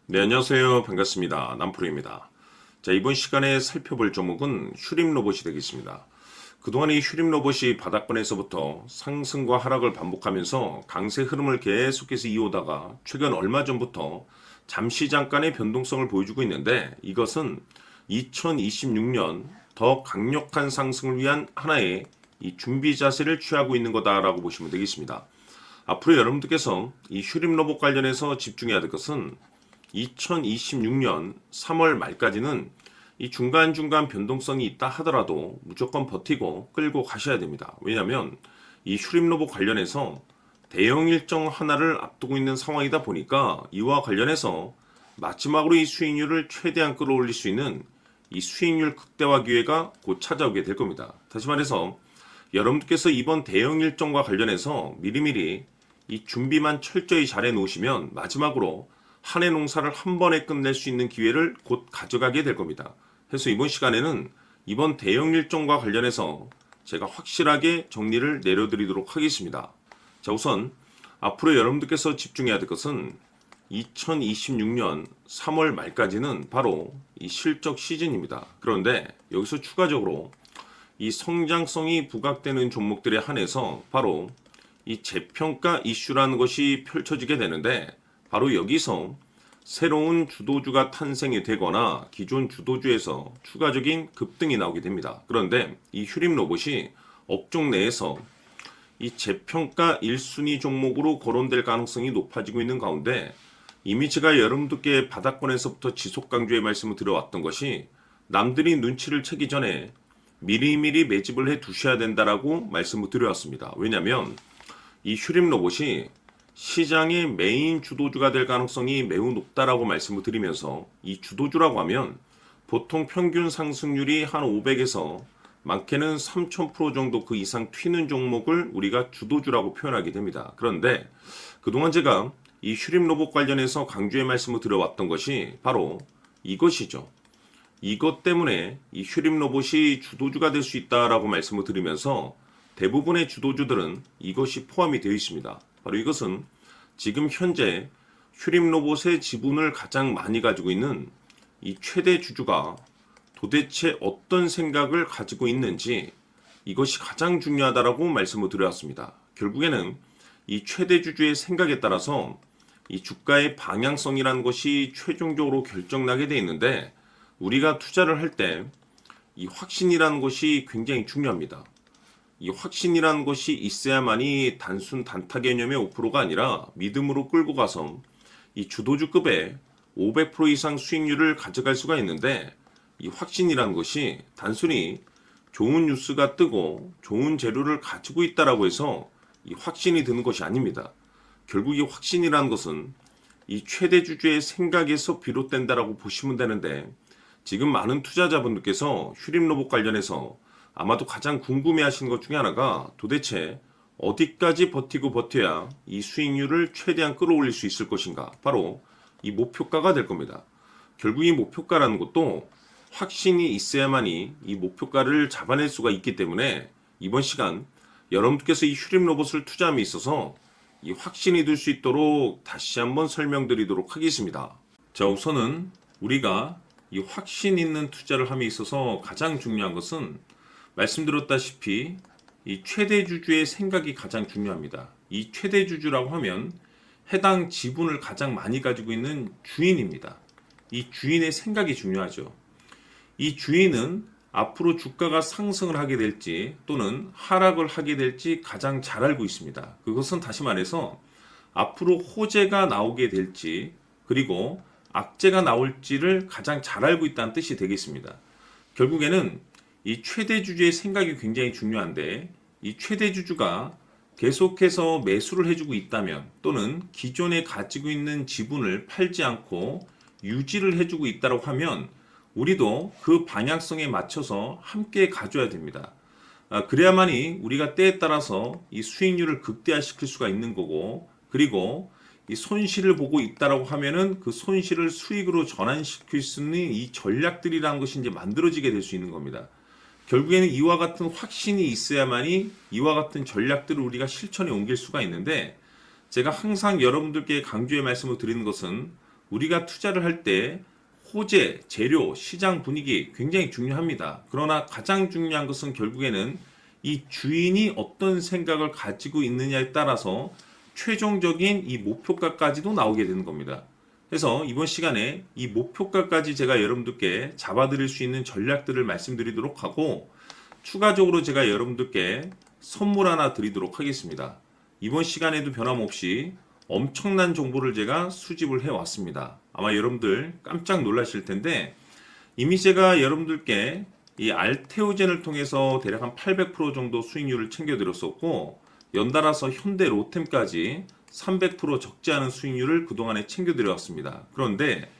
네, 안녕하세요. 반갑습니다. 남프로입니다. 자, 이번 시간에 살펴볼 종목은 휴림 로봇이 되겠습니다. 그동안 이 휴림 로봇이 바닥권에서부터 상승과 하락을 반복하면서 강세 흐름을 계속해서 이어오다가 최근 얼마 전부터 잠시 잠깐의 변동성을 보여주고 있는데, 이것은 2026년 더 강력한 상승을 위한 하나의 이 준비 자세를 취하고 있는 거다라고 보시면 되겠습니다. 앞으로 여러분들께서 이 휴림 로봇 관련해서 집중해야 될 것은 2026년 3월 말까지는 이 중간중간 변동성이 있다 하더라도 무조건 버티고 끌고 가셔야 됩니다. 왜냐하면 이 휴림 로봇 관련해서 대형 일정 하나를 앞두고 있는 상황이다 보니까 이와 관련해서 마지막으로 이 수익률을 최대한 끌어올릴 수 있는 이 수익률 극대화 기회가 곧 찾아오게 될 겁니다. 다시 말해서 여러분들께서 이번 대형 일정과 관련해서 미리미리 이 준비만 철저히 잘 해놓으시면 마지막으로 한 해 농사를 한 번에 끝낼 수 있는 기회를 곧 가져가게 될 겁니다. 그래서 이번 시간에는 이번 대형 일정과 관련해서 제가 확실하게 정리를 내려드리도록 하겠습니다. 자, 우선 앞으로 여러분들께서 집중해야 될 것은 2026년 3월 말까지는 바로 이 실적 시즌입니다. 그런데 여기서 추가적으로 이 성장성이 부각되는 종목들에 한해서 바로 이 재평가 이슈라는 것이 펼쳐지게 되는데, 바로 여기서 새로운 주도주가 탄생이 되거나 기존 주도주에서 추가적인 급등이 나오게 됩니다. 그런데 이 휴림 로봇이 업종 내에서 이 재평가 1순위 종목으로 거론될 가능성이 높아지고 있는 가운데, 이미 제가 여러분들께 바닥권에서부터 지속 강조의 말씀을 드려왔던 것이 남들이 눈치를 채기 전에 미리미리 매집을 해 두셔야 된다라고 말씀을 드려왔습니다. 왜냐하면 이 휴림 로봇이 시장의 메인 주도주가 될 가능성이 매우 높다라고 말씀을 드리면서, 이 주도주라고 하면 보통 평균 상승률이 한 500에서 많게는 3000% 정도 그 이상 튀는 종목을 우리가 주도주라고 표현하게 됩니다. 그런데 그동안 제가 이 휴림 로봇 관련해서 강조의 말씀을 드려왔던 것이 바로 이것이죠. 이것 때문에 이 휴림 로봇이 주도주가 될 수 있다라고 말씀을 드리면서 대부분의 주도주들은 이것이 포함이 되어 있습니다. 바로 이것은 지금 현재 휴림 로봇의 지분을 가장 많이 가지고 있는 이 최대 주주가 도대체 어떤 생각을 가지고 있는지, 이것이 가장 중요하다라고 말씀을 드려왔습니다. 결국에는 이 최대 주주의 생각에 따라서 이 주가의 방향성이라는 것이 최종적으로 결정나게 되어 있는데, 우리가 투자를 할 때 이 확신이라는 것이 굉장히 중요합니다. 이 확신이라는 것이 있어야만이 단순 단타 개념의 5%가 아니라 믿음으로 끌고 가서 이 주도주급의 500% 이상 수익률을 가져갈 수가 있는데, 이 확신이라는 것이 단순히 좋은 뉴스가 뜨고 좋은 재료를 가지고 있다라고 해서 이 확신이 드는 것이 아닙니다. 결국 이 확신이라는 것은 이 최대 주주의 생각에서 비롯된다라고 보시면 되는데, 지금 많은 투자자분들께서 휴림 로봇 관련해서 아마도 가장 궁금해하시는 것 중에 하나가 도대체 어디까지 버티고 버텨야 이 수익률을 최대한 끌어올릴 수 있을 것인가, 바로 이 목표가가 될 겁니다. 결국 이 목표가라는 것도 확신이 있어야만이 이 목표가를 잡아낼 수가 있기 때문에 이번 시간 여러분께서 이 휴림 로봇을 투자함에 있어서 이 확신이 들 수 있도록 다시 한번 설명드리도록 하겠습니다. 자, 우선은 우리가 이 확신 있는 투자를 함에 있어서 가장 중요한 것은 말씀드렸다시피 이 최대 주주의 생각이 가장 중요합니다. 이 최대 주주라고 하면 해당 지분을 가장 많이 가지고 있는 주인입니다. 이 주인의 생각이 중요하죠. 이 주인은 앞으로 주가가 상승을 하게 될지 또는 하락을 하게 될지 가장 잘 알고 있습니다. 그것은 다시 말해서 앞으로 호재가 나오게 될지 그리고 악재가 나올지를 가장 잘 알고 있다는 뜻이 되겠습니다. 결국에는 이 최대 주주의 생각이 굉장히 중요한데, 이 최대 주주가 계속해서 매수를 해주고 있다면 또는 기존에 가지고 있는 지분을 팔지 않고 유지를 해주고 있다고 하면 우리도 그 방향성에 맞춰서 함께 가져야 됩니다. 그래야만이 우리가 때에 따라서 이 수익률을 극대화시킬 수가 있는 거고, 그리고 이 손실을 보고 있다라고 하면은 그 손실을 수익으로 전환시킬 수 있는 이 전략들이라는 것이 이제 만들어지게 될 수 있는 겁니다. 결국에는 이와 같은 확신이 있어야만이 이와 같은 전략들을 우리가 실천에 옮길 수가 있는데, 제가 항상 여러분들께 강조의 말씀을 드리는 것은 우리가 투자를 할 때 호재, 재료, 시장 분위기 굉장히 중요합니다. 그러나 가장 중요한 것은 결국에는 이 주인이 어떤 생각을 가지고 있느냐에 따라서 최종적인 이 목표가까지도 나오게 되는 겁니다. 그래서 이번 시간에 이 목표가까지 제가 여러분들께 잡아드릴 수 있는 전략들을 말씀드리도록 하고, 추가적으로 제가 여러분들께 선물 하나 드리도록 하겠습니다. 이번 시간에도 변함없이 엄청난 정보를 제가 수집을 해왔습니다. 아마 여러분들 깜짝 놀라실 텐데, 이미 제가 여러분들께 이 알테오젠을 통해서 대략 한 800% 정도 수익률을 챙겨드렸었고, 연달아서 현대 로템까지 300% 적지 않은 수익률을 그동안에 챙겨드려왔습니다. 그런데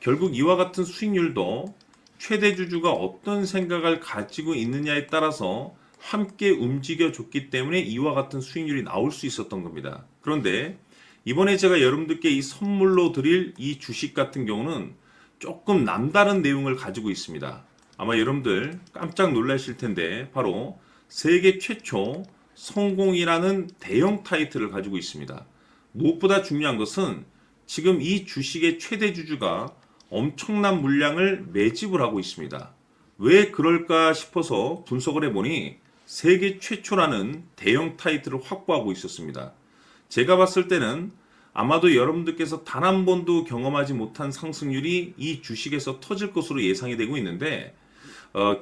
결국 이와 같은 수익률도 최대 주주가 어떤 생각을 가지고 있느냐에 따라서 함께 움직여줬기 때문에 이와 같은 수익률이 나올 수 있었던 겁니다. 그런데 이번에 제가 여러분들께 이 선물로 드릴 이 주식 같은 경우는 조금 남다른 내용을 가지고 있습니다. 아마 여러분들 깜짝 놀라실 텐데, 바로 세계 최초 성공이라는 대형 타이틀을 가지고 있습니다. 무엇보다 중요한 것은 지금 이 주식의 최대 주주가 엄청난 물량을 매집을 하고 있습니다. 왜 그럴까 싶어서 분석을 해보니 세계 최초라는 대형 타이틀을 확보하고 있었습니다. 제가 봤을 때는 아마도 여러분들께서 단 한 번도 경험하지 못한 상승률이 이 주식에서 터질 것으로 예상이 되고 있는데,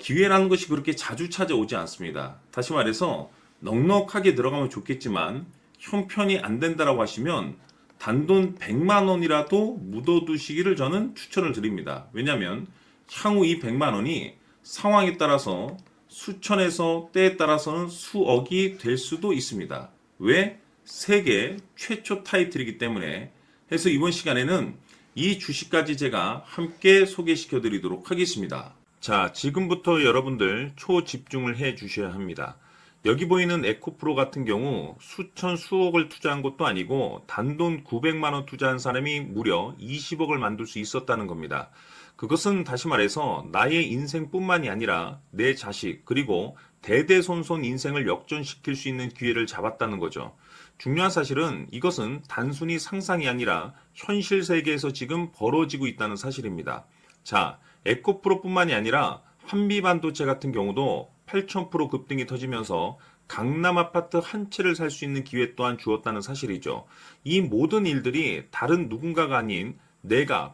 기회라는 것이 그렇게 자주 찾아오지 않습니다. 다시 말해서 넉넉하게 들어가면 좋겠지만 형편이 안 된다라고 하시면 단돈 100만 원이라도 묻어두시기를 저는 추천을 드립니다. 왜냐하면 향후 이 100만 원이 상황에 따라서 수천에서 때에 따라서는 수억이 될 수도 있습니다. 왜? 세계 최초 타이틀이기 때문에. 해서 이번 시간에는 이 주식까지 제가 함께 소개시켜 드리도록 하겠습니다. 자, 지금부터 여러분들 초집중을 해 주셔야 합니다. 여기 보이는 에코프로 같은 경우 수천 수억을 투자한 것도 아니고 단돈 900만 원 투자한 사람이 무려 20억을 만들 수 있었다는 겁니다. 그것은 다시 말해서 나의 인생뿐만이 아니라 내 자식 그리고 대대손손 인생을 역전시킬 수 있는 기회를 잡았다는 거죠. 중요한 사실은 이것은 단순히 상상이 아니라 현실 세계에서 지금 벌어지고 있다는 사실입니다. 자, 에코프로뿐만이 아니라 한미반도체 같은 경우도 8,000% 급등이 터지면서 강남 아파트 한 채를 살 수 있는 기회 또한 주었다는 사실이죠. 이 모든 일들이 다른 누군가가 아닌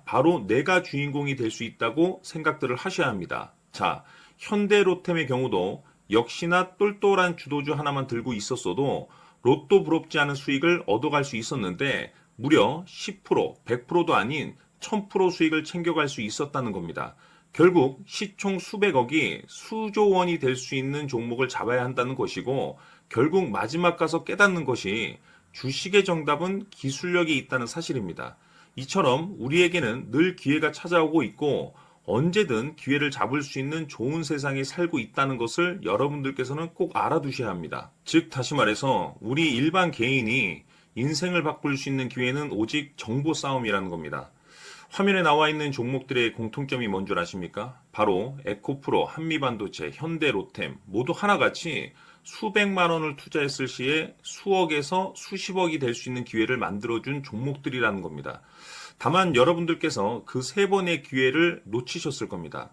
바로 내가 주인공이 될 수 있다고 생각들을 하셔야 합니다. 자, 현대로템의 경우도 역시나 똘똘한 주도주 하나만 들고 있었어도 로또 부럽지 않은 수익을 얻어갈 수 있었는데 무려 10%, 100%도 아닌 1000% 수익을 챙겨갈 수 있었다는 겁니다. 결국 시총 수백억이 수조 원이 될 수 있는 종목을 잡아야 한다는 것이고, 결국 마지막 가서 깨닫는 것이 주식의 정답은 기술력이 있다는 사실입니다. 이처럼 우리에게는 늘 기회가 찾아오고 있고 언제든 기회를 잡을 수 있는 좋은 세상에 살고 있다는 것을 여러분들께서는 꼭 알아두셔야 합니다. 즉 다시 말해서 우리 일반 개인이 인생을 바꿀 수 있는 기회는 오직 정보 싸움이라는 겁니다. 화면에 나와 있는 종목들의 공통점이 뭔 줄 아십니까? 바로 에코프로, 한미반도체, 현대로템 모두 하나같이 수백만 원을 투자했을 시에 수억에서 수십억이 될 수 있는 기회를 만들어준 종목들이라는 겁니다. 다만 여러분들께서 그 세 번의 기회를 놓치셨을 겁니다.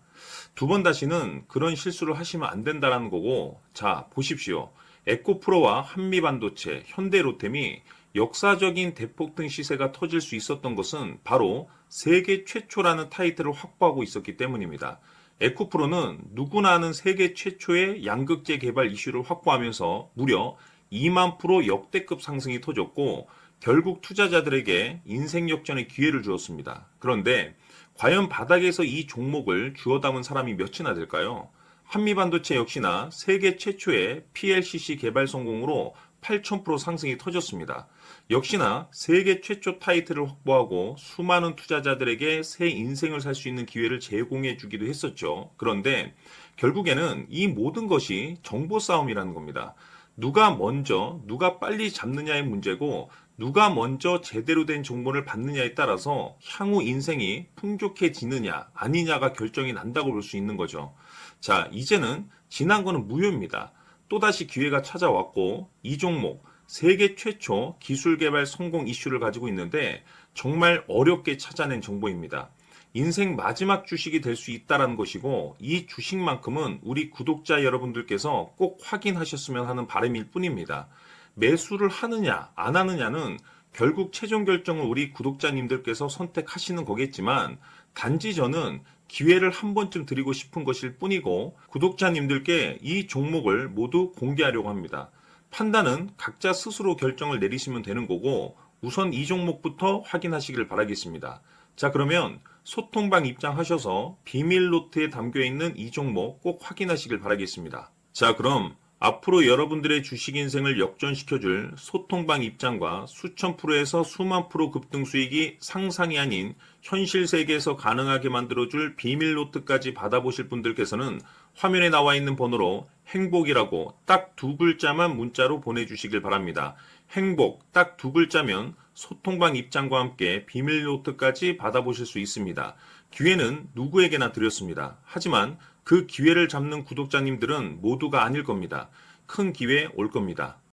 두 번 다시는 그런 실수를 하시면 안 된다는 거고, 자 보십시오. 에코프로와 한미반도체, 현대로템이 역사적인 대폭등 시세가 터질 수 있었던 것은 바로 세계 최초라는 타이틀을 확보하고 있었기 때문입니다. 에코프로는 누구나 아는 세계 최초의 양극재 개발 이슈를 확보하면서 무려 2만 프로 역대급 상승이 터졌고 결국 투자자들에게 인생 역전의 기회를 주었습니다. 그런데 과연 바닥에서 이 종목을 주워 담은 사람이 몇이나 될까요? 한미반도체 역시나 세계 최초의 PLCC 개발 성공으로 8,000% 상승이 터졌습니다. 역시나 세계 최초 타이틀을 확보하고 수많은 투자자들에게 새 인생을 살 수 있는 기회를 제공해 주기도 했었죠. 그런데 결국에는 이 모든 것이 정보 싸움이라는 겁니다. 누가 먼저, 누가 빨리 잡느냐의 문제고 누가 먼저 제대로 된 정보를 받느냐에 따라서 향후 인생이 풍족해지느냐 아니냐가 결정이 난다고 볼 수 있는 거죠. 자, 이제는 지난 거는 무효입니다. 또다시 기회가 찾아왔고 이 종목 세계 최초 기술 개발 성공 이슈를 가지고 있는데 정말 어렵게 찾아낸 정보입니다. 인생 마지막 주식이 될 수 있다는 것이고 이 주식만큼은 우리 구독자 여러분들께서 꼭 확인하셨으면 하는 바람일 뿐입니다. 매수를 하느냐 안 하느냐는 결국 최종 결정을 우리 구독자님들께서 선택하시는 거겠지만 단지 저는 기회를 한 번쯤 드리고 싶은 것일 뿐이고 구독자님들께 이 종목을 모두 공개하려고 합니다. 판단은 각자 스스로 결정을 내리시면 되는 거고 우선 이 종목부터 확인하시길 바라겠습니다. 자, 그러면 소통방 입장하셔서 비밀 노트에 담겨 있는 이 종목 꼭 확인하시길 바라겠습니다. 자, 그럼 앞으로 여러분들의 주식 인생을 역전시켜줄 소통방 입장과 수천 프로에서 수만 프로 급등 수익이 상상이 아닌 현실 세계에서 가능하게 만들어줄 비밀 노트까지 받아보실 분들께서는 화면에 나와 있는 번호로 행복이라고 딱 두 글자만 문자로 보내주시길 바랍니다. 행복 딱 두 글자면 소통방 입장과 함께 비밀 노트까지 받아보실 수 있습니다. 기회는 누구에게나 드렸습니다. 하지만 그 기회를 잡는 구독자님들은 모두가 아닐 겁니다. 큰 기회 올 겁니다.